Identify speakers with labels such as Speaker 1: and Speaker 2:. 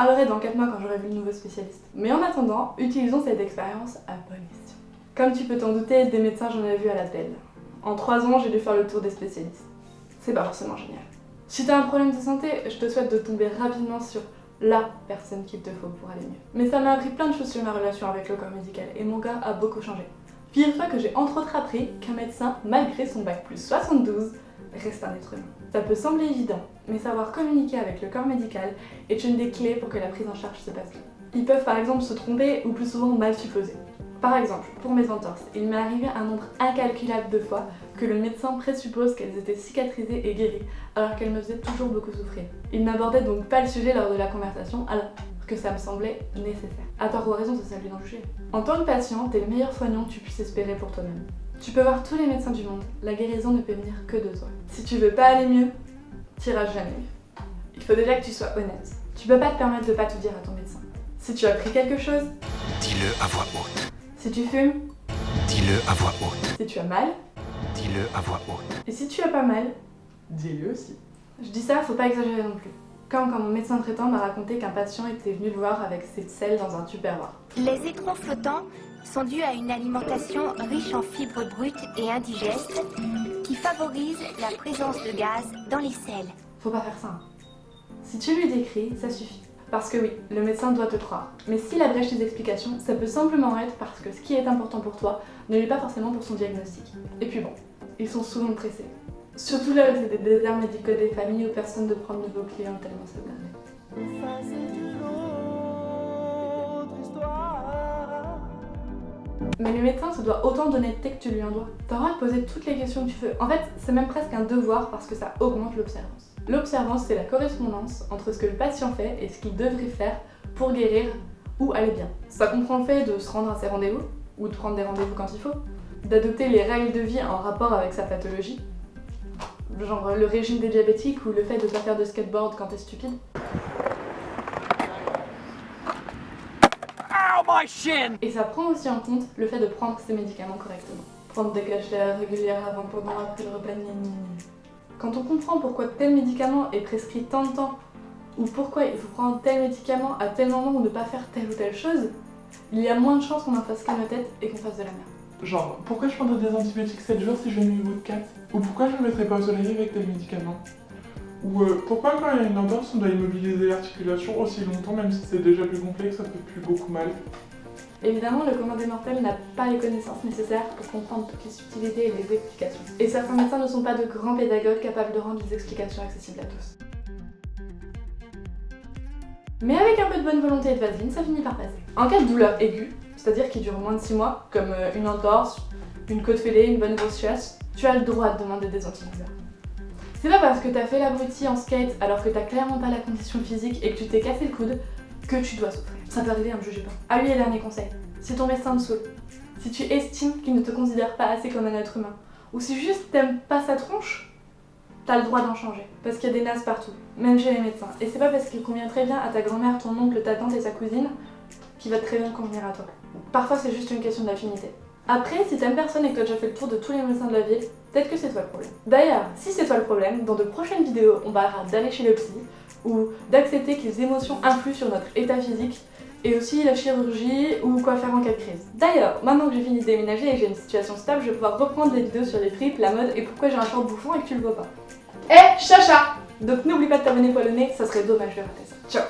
Speaker 1: parlerai dans 4 mois quand j'aurai vu le nouveau spécialiste. Mais en attendant, utilisons cette expérience à bon escient. Comme tu peux t'en douter, des médecins j'en ai vu à la pelle. En 3 ans, j'ai dû faire le tour des spécialistes. C'est pas forcément génial. Si t'as un problème de santé, je te souhaite de tomber rapidement sur la personne qu'il te faut pour aller mieux. Mais ça m'a appris plein de choses sur ma relation avec le corps médical et mon cas a beaucoup changé. Figure-toi que j'ai entre autres appris qu'un médecin, malgré son bac plus 72, reste un être humain. Ça peut sembler évident, mais savoir communiquer avec le corps médical est une des clés pour que la prise en charge se passe bien. Ils peuvent par exemple se tromper ou plus souvent mal supposer. Par exemple, pour mes entorses, il m'est arrivé un nombre incalculable de fois que le médecin présuppose qu'elles étaient cicatrisées et guéries, alors qu'elles me faisaient toujours beaucoup souffrir. Il n'abordait donc pas le sujet lors de la conversation, alors que ça me semblait nécessaire. À tort ou à raison, c'est ça lui d'en juger. En tant que patient, t'es le meilleur soignant que tu puisses espérer pour toi-même. Tu peux voir tous les médecins du monde, la guérison ne peut venir que de toi. Si tu veux pas aller mieux, t'iras jamais mieux. Il faut déjà que tu sois honnête. Tu peux pas te permettre de pas tout dire à ton médecin. Si tu as pris quelque chose,
Speaker 2: dis-le à voix haute.
Speaker 1: Si tu fumes,
Speaker 2: dis-le à voix haute.
Speaker 1: Si tu as mal,
Speaker 2: dis-le à voix haute.
Speaker 1: Et si tu as pas mal,
Speaker 3: dis-le aussi.
Speaker 1: Je dis ça, faut pas exagérer non plus. Comme quand mon médecin traitant m'a raconté qu'un patient était venu le voir avec ses selles dans un tupperware.
Speaker 4: Les étrons flottants sont dus à une alimentation riche en fibres brutes et indigestes qui favorise la présence de gaz dans les selles.
Speaker 1: Faut pas faire ça. Hein. Si tu lui décris, ça suffit. Parce que oui, le médecin doit te croire. Mais s'il abrège tes explications, ça peut simplement être parce que ce qui est important pour toi ne l'est pas forcément pour son diagnostic. Et puis bon, ils sont souvent pressés. Surtout là où c'est des déserts médicaux des familles où personne ne prend de nouveaux clients tellement ça blindé.
Speaker 5: Ça c'est une autre histoire.
Speaker 1: Mais le médecin se doit autant d'honnêteté que tu lui en dois. T'as le droit de poser toutes les questions que tu veux. En fait, c'est même presque un devoir parce que ça augmente l'observance. L'observance, c'est la correspondance entre ce que le patient fait et ce qu'il devrait faire pour guérir ou aller bien. Ça comprend le fait de se rendre à ses rendez-vous, ou de prendre des rendez-vous quand il faut, d'adopter les règles de vie en rapport avec sa pathologie, genre le régime des diabétiques ou le fait de pas faire de skateboard quand t'es stupide. Et ça prend aussi en compte le fait de prendre ses médicaments correctement. Prendre des cachets régulières avant, pendant, après le repas, Quand on comprend pourquoi tel médicament est prescrit tant de temps, ou pourquoi il faut prendre tel médicament à tel moment ou ne pas faire telle ou telle chose, il y a moins de chances qu'on en fasse qu'à nos têtes et qu'on fasse de la merde.
Speaker 3: Genre, pourquoi je prendrais des antibiotiques 7 jours si j'ai une niveau de 4? Ou pourquoi je me mettrais pas au soleil avec tel médicament? Ou pourquoi quand il y a une entorse on doit immobiliser l'articulation aussi longtemps même si c'est déjà plus complexe, ça fait plus beaucoup mal?
Speaker 1: Évidemment, le commun des mortels n'a pas les connaissances nécessaires pour comprendre toutes les subtilités et les explications. Et certains médecins ne sont pas de grands pédagogues capables de rendre les explications accessibles à tous. Mais avec un peu de bonne volonté et de vaseline, ça finit par passer. En cas de douleur aiguë, c'est-à-dire qui dure moins de 6 mois, comme une entorse, une côte fêlée, une bonne grosse chiasse, tu as le droit de demander des antidouleurs. C'est pas parce que t'as fait l'abruti en skate alors que t'as clairement pas la condition physique et que tu t'es cassé le coude que tu dois souffrir. Ça peut arriver, ne me jugez pas. Ah oui, et dernier conseil, si ton médecin te saoule, si tu estimes qu'il ne te considère pas assez comme un être humain, ou si juste t'aimes pas sa tronche, t'as le droit d'en changer. Parce qu'il y a des nazes partout, même chez les médecins. Et c'est pas parce qu'il convient très bien à ta grand-mère, ton oncle, ta tante et sa cousine qu'il va très bien convenir à toi. Parfois c'est juste une question d'affinité. Après, si t'aimes personne et que t'as déjà fait le tour de tous les médecins de la ville, peut-être que c'est toi le problème. D'ailleurs, si c'est toi le problème, dans de prochaines vidéos, on parlera d'aller chez le psy, ou d'accepter que les émotions influent sur notre état physique, et aussi la chirurgie ou quoi faire en cas de crise. D'ailleurs, maintenant que j'ai fini de déménager et que j'ai une situation stable, je vais pouvoir reprendre les vidéos sur les tripes, la mode et pourquoi j'ai un short bouffon et que tu le vois pas. Chacha! Donc n'oublie pas de t'abonner poilonné, ça serait dommage de rater ça. Ciao!